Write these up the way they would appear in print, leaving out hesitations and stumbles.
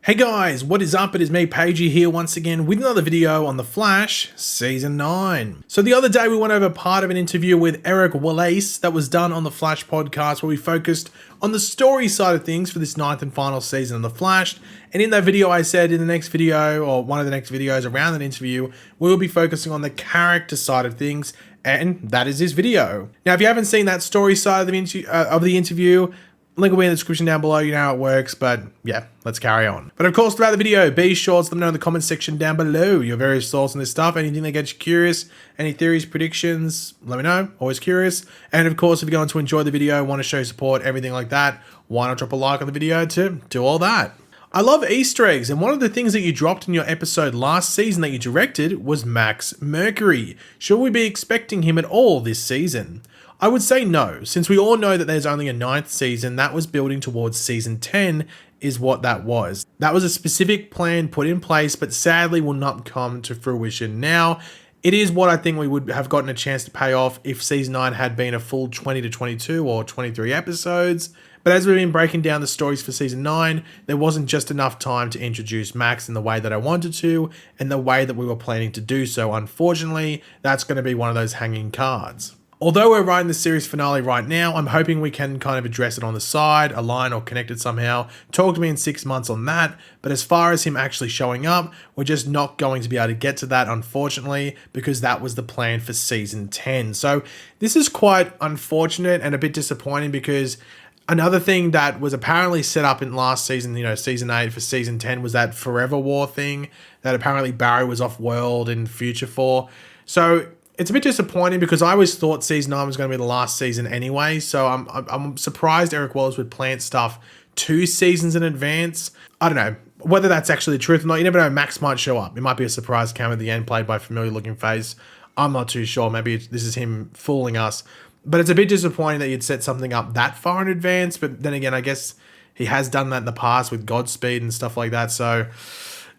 Hey guys, what is up? It is me, Pagey, here once again with another video on The Flash Season 9. So the other day we went over part of an interview with Eric Wallace that was done on The Flash podcast where we focused on the story side of things for this ninth and final season of The Flash. And in that video I said in the next video, or one of the next videos around that interview, we will be focusing on the character side of things, and that is this video. Now if you haven't seen that story side of the interview, link will be in the description down below, you know how it works, but yeah, let's carry on. But of course, throughout the video, be sure to let me know in the comment section down below your various thoughts on this stuff, anything that gets you curious, any theories, predictions, let me know, always curious. And of course, if you're going to enjoy the video, want to show support, everything like that, why not drop a like on the video to do all that. I love Easter eggs, and one of the things that you dropped in your episode last season that you directed was Max Mercury. Should we be expecting him at all this season? I would say no, since we all know that there's only a 9th season that was building towards season 10 is what that was. That was a specific plan put in place, but sadly will not come to fruition now. It is what I think we would have gotten a chance to pay off if season 9 had been a full 20 to 22 or 23 episodes. But as we've been breaking down the stories for season 9, there wasn't just enough time to introduce Max in the way that I wanted to, and the way that we were planning to do so. Unfortunately, that's going to be one of those hanging cards. Although we're writing the series finale right now, I'm hoping we can kind of address it on the side, align or connect it somehow. Talk to me in 6 months on that. But as far as him actually showing up, we're just not going to be able to get to that, unfortunately, because that was the plan for season 10. So this is quite unfortunate and a bit disappointing, because another thing that was apparently set up in last season, season 8 for season 10, was that Forever War thing that apparently Barry was off-world in future for. So it's a bit disappointing because I always thought season 9 was going to be the last season anyway. So I'm surprised Eric Wallace would plant stuff 2 seasons in advance. I don't know whether that's actually the truth or not. You never know. Max might show up. It might be a surprise cameo at the end played by a familiar looking face. I'm not too sure. Maybe this is him fooling us. But it's a bit disappointing that you'd set something up that far in advance. But then again, I guess he has done that in the past with Godspeed and stuff like that. So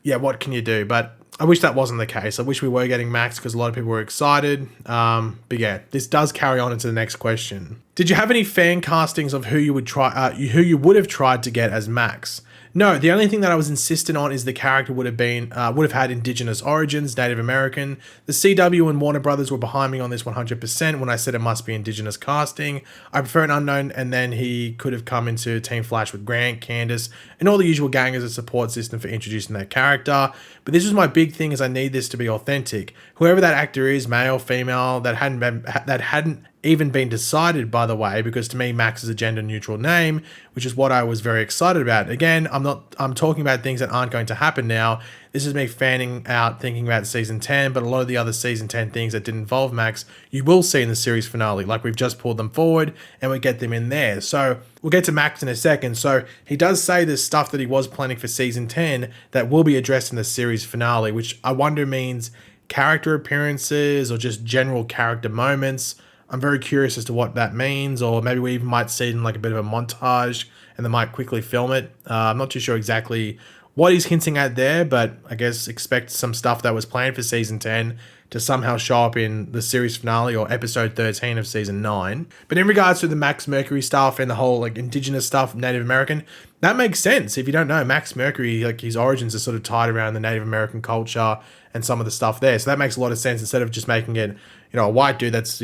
yeah, what can you do? But I wish that wasn't the case. I wish we were getting Max because a lot of people were excited. But yeah, this does carry on into the next question. Did you have any fan castings of who you would have tried to get as Max? No, the only thing that I was insistent on is the character would have had indigenous origins, Native American. The CW and Warner Brothers were behind me on this 100% when I said it must be indigenous casting. I prefer an unknown, and then he could have come into Team Flash with Grant, Candace, and all the usual gang as a support system for introducing that character. But this was my big thing, is I need this to be authentic. Whoever that actor is, male, female, that hadn't even been decided, by the way, because to me Max is a gender neutral name, which is what I was very excited about. Again, I'm talking about things that aren't going to happen now. This is me fanning out, thinking about season 10, but a lot of the other season 10 things that didn't involve Max, you will see in the series finale. Like, we've just pulled them forward and we get them in there. So we'll get to Max in a second. So he does say there's stuff that he was planning for season 10 that will be addressed in the series finale, which I wonder means character appearances or just general character moments. I'm very curious as to what that means, or maybe we even might see it in like a bit of a montage and they might quickly film it. I'm not too sure exactly what he's hinting at there, but I guess expect some stuff that was planned for season 10 to somehow show up in the series finale or episode 13 of season 9. But in regards to the Max Mercury stuff and the whole like indigenous stuff, Native American, that makes sense. If you don't know, Max Mercury, like his origins are sort of tied around the Native American culture and some of the stuff there. So that makes a lot of sense. Instead of just making it, a white dude that's,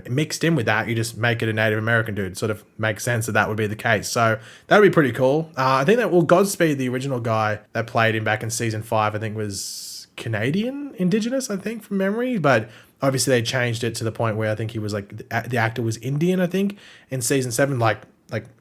mixed in with that, you just make it a Native American dude. It sort of makes sense that would be the case. So that would be pretty cool. I think that, Godspeed, the original guy that played him back in season 5, I think was Canadian indigenous, I think, from memory. But obviously they changed it to the point where I think he was like, the actor was Indian, I think, in season 7, like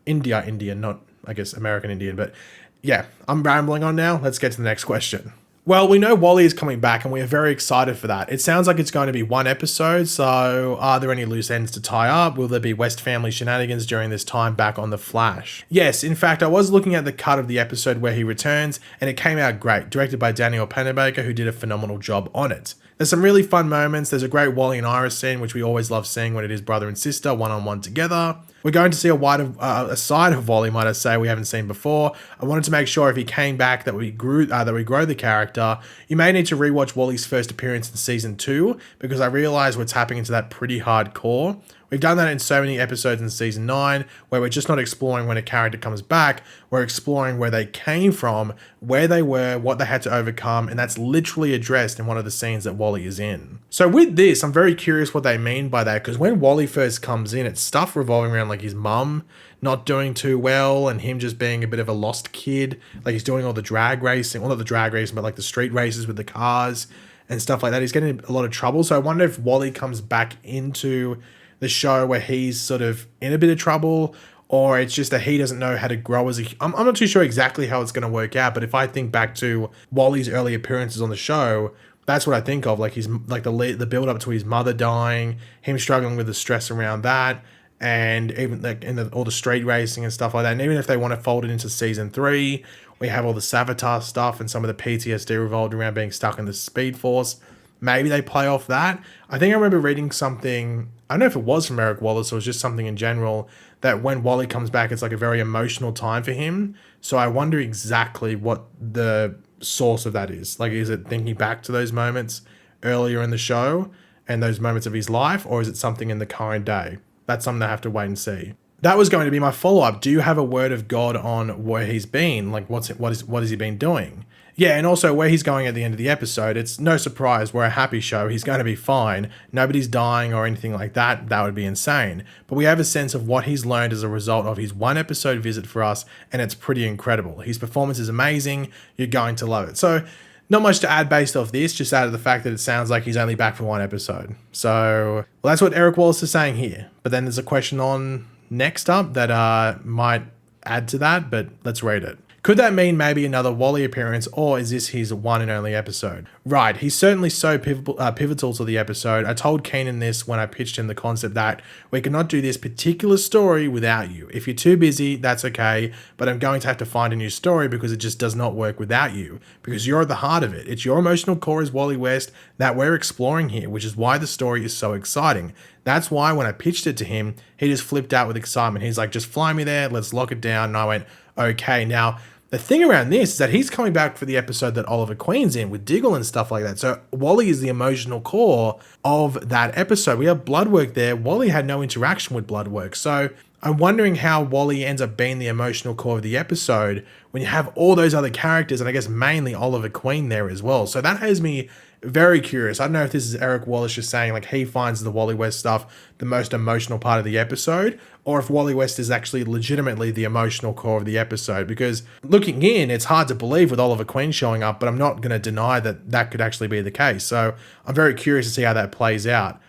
Indian, not, I guess, American Indian. But yeah, I'm rambling on now. Let's get to the next question. Well, we know Wally is coming back and we are very excited for that. It sounds like it's going to be 1 episode, so are there any loose ends to tie up? Will there be West family shenanigans during this time back on The Flash? Yes, in fact, I was looking at the cut of the episode where he returns and it came out great, directed by Daniel Pennebaker, who did a phenomenal job on it. There's some really fun moments. There's a great Wally and Iris scene, which we always love seeing when it is brother and sister, one-on-one together. We're going to see a side of Wally, might I say, we haven't seen before. I wanted to make sure if he came back that we grow the character. You may need to rewatch Wally's first appearance in season 2, because I realize what's happening to that pretty hardcore. We've done that in so many episodes in season 9, where we're just not exploring when a character comes back, we're exploring where they came from, where they were, what they had to overcome, and that's literally addressed in one of the scenes that Wally is in. So with this, I'm very curious what they mean by that, because when Wally first comes in, it's stuff revolving around like his mum not doing too well and him just being a bit of a lost kid. Like he's doing all the drag racing, well not the drag racing, but like the street races with the cars and stuff like that. He's getting in a lot of trouble. So I wonder if Wally comes back into the show where he's sort of in a bit of trouble, or it's just that he doesn't know how to grow as a... I'm not too sure exactly how it's going to work out, but if I think back to Wally's early appearances on the show, that's what I think of. Like he's like the build up to his mother dying, him struggling with the stress around that, and even like all the street racing and stuff like that. And even if they want to fold it into season 3, we have all the Savitar stuff and some of the PTSD revolved around being stuck in the Speed Force. Maybe they play off that. I think I remember reading something, I don't know if it was from Eric Wallace or it was just something in general, that when Wally comes back, it's like a very emotional time for him. So I wonder exactly what the source of that is. Like, is it thinking back to those moments earlier in the show and those moments of his life, or is it something in the current day? That's something I have to wait and see. That was going to be my follow-up. Do you have a word of God on where he's been? Like, what has he been doing? Yeah, and also where he's going at the end of the episode. It's no surprise, we're a happy show. He's going to be fine. Nobody's dying or anything like that. That would be insane. But we have a sense of what he's learned as a result of his 1 episode visit for us, and it's pretty incredible. His performance is amazing. You're going to love it. So not much to add based off this, just out of the fact that it sounds like he's only back for 1 episode. So, well, that's what Eric Wallace is saying here. But then there's a question on next up that might add to that, but let's read it. Could that mean maybe another Wally appearance, or is this his 1 and only episode? Right, he's certainly so pivotal to the episode. I told Keenan this when I pitched him the concept that we cannot do this particular story without you. If you're too busy, that's okay, but I'm going to have to find a new story because it just does not work without you, because you're at the heart of it. It's your emotional core as Wally West that we're exploring here, which is why the story is so exciting. That's why when I pitched it to him, he just flipped out with excitement. He's like, just fly me there, let's lock it down. And I went, okay. Now, the thing around this is that he's coming back for the episode that Oliver Queen's in with Diggle and stuff like that. So Wally is the emotional core of that episode. We have Bloodwork there. Wally had no interaction with Bloodwork. So I'm wondering how Wally ends up being the emotional core of the episode when you have all those other characters, and I guess mainly Oliver Queen there as well. So that has me very curious. I don't know if this is Eric Wallace just saying like he finds the Wally West stuff the most emotional part of the episode, or if Wally West is actually legitimately the emotional core of the episode. Because looking in, it's hard to believe with Oliver Queen showing up, but I'm not going to deny that that could actually be the case. So I'm very curious to see how that plays out.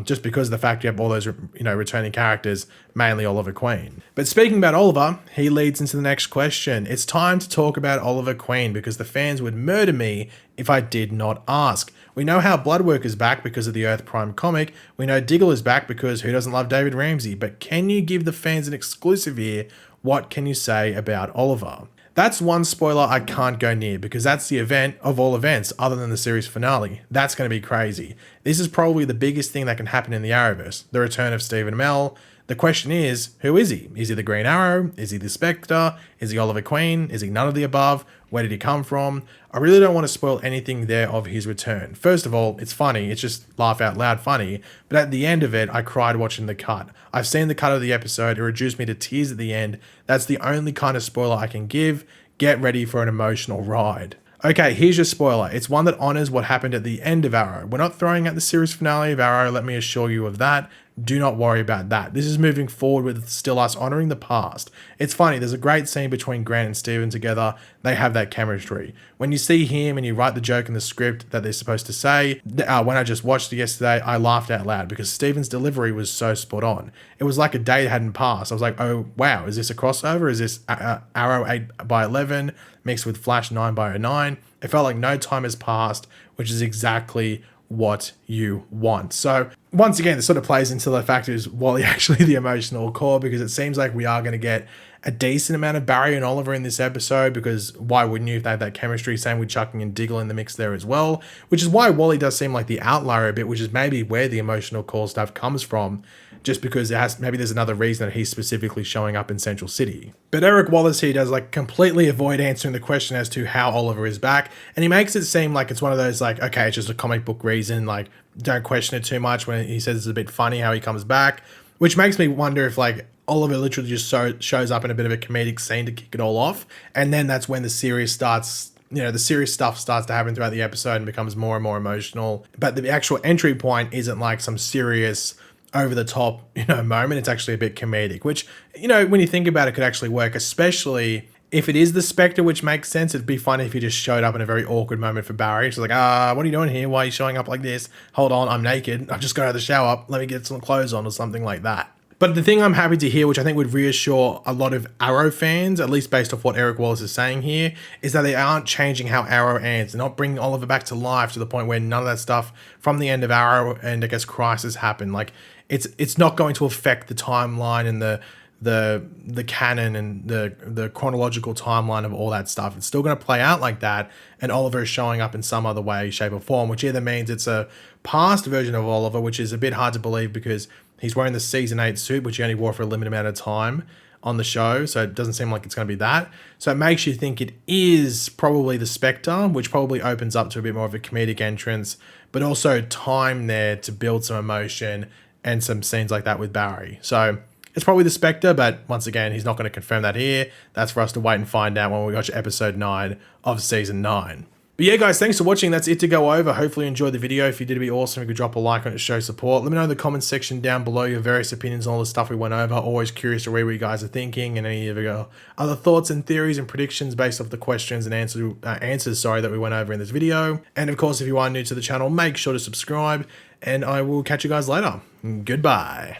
Just because of the fact you have all those, returning characters, mainly Oliver Queen. But speaking about Oliver, he leads into the next question. It's time to talk about Oliver Queen because the fans would murder me if I did not ask. We know how Bloodwork is back because of the Earth Prime comic. We know Diggle is back because who doesn't love David Ramsey? But can you give the fans an exclusive here? What can you say about Oliver? That's one spoiler I can't go near because that's the event of all events other than the series finale. That's going to be crazy. This is probably the biggest thing that can happen in the Arrowverse, the return of Stephen Amell. The question is, who is he? Is he the Green Arrow? Is he the Spectre? Is he Oliver Queen? Is he none of the above? Where did he come from? I really don't want to spoil anything there of his return. First of all, it's funny. It's just laugh out loud funny. But at the end of it, I cried watching the cut. I've seen the cut of the episode. It reduced me to tears at the end. That's the only kind of spoiler I can give. Get ready for an emotional ride. Okay, here's your spoiler. It's one that honors what happened at the end of Arrow. We're not throwing out the series finale of Arrow, let me assure you of that. Do not worry about that. This is moving forward with still us honoring the past. It's funny, there's a great scene between Grant and Steven together. They have that chemistry. When you see him and you write the joke in the script that they're supposed to say, when I just watched it yesterday, I laughed out loud because Steven's delivery was so spot on. It was like a day hadn't passed. I was like, oh wow, is this a crossover? Is this Arrow 8/11 mixed with Flash 9/09? It felt like no time has passed, which is exactly what you want. So once again, this sort of plays into the fact is Wally actually the emotional core, because it seems like we are going to get a decent amount of Barry and Oliver in this episode, because why wouldn't you if they had that chemistry? Same with chucking and Diggle in the mix there as well, which is why Wally does seem like the outlier a bit, which is maybe where the emotional core stuff comes from, just because maybe there's another reason that he's specifically showing up in Central City. But Eric Wallace here does like completely avoid answering the question as to how Oliver is back, and he makes it seem like it's one of those like, okay, it's just a comic book reason, like don't question it too much when he says it's a bit funny how he comes back, which makes me wonder if like Oliver literally just shows up in a bit of a comedic scene to kick it all off, and then that's when the serious starts. The serious stuff starts to happen throughout the episode and becomes more and more emotional. But the actual entry point isn't like some serious over the top, moment. It's actually a bit comedic, which, when you think about it, could actually work, especially if it is the Spectre, which makes sense. It'd be funny if he just showed up in a very awkward moment for Barry. She's like, what are you doing here? Why are you showing up like this? Hold on, I'm naked. I've just got out of the shower. Let me get some clothes on or something like that. But the thing I'm happy to hear, which I think would reassure a lot of Arrow fans, at least based off what Eric Wallace is saying here, is that they aren't changing how Arrow ends. They're not bringing Oliver back to life to the point where none of that stuff from the end of Arrow and I guess Crisis happened. Like it's not going to affect the timeline and the canon and the chronological timeline of all that stuff. It's still going to play out like that, and Oliver is showing up in some other way, shape, or form, which either means it's a past version of Oliver, which is a bit hard to believe because he's wearing the season 8 suit, which he only wore for a limited amount of time on the show, so it doesn't seem like it's going to be that. So it makes you think it is probably the Spectre, which probably opens up to a bit more of a comedic entrance, but also time there to build some emotion and some scenes like that with Barry. So it's probably the Spectre, but once again, he's not going to confirm that here. That's for us to wait and find out when we watch episode 9 of season 9. But yeah, guys, thanks for watching. That's it to go over. Hopefully you enjoyed the video. If you did, it'd be awesome if you could drop a like on it to show support. Let me know in the comments section down below your various opinions on all the stuff we went over. Always curious to read what you guys are thinking and any of your other thoughts and theories and predictions based off the questions and answers that we went over in this video. And of course, if you are new to the channel, make sure to subscribe, and I will catch you guys later. Goodbye.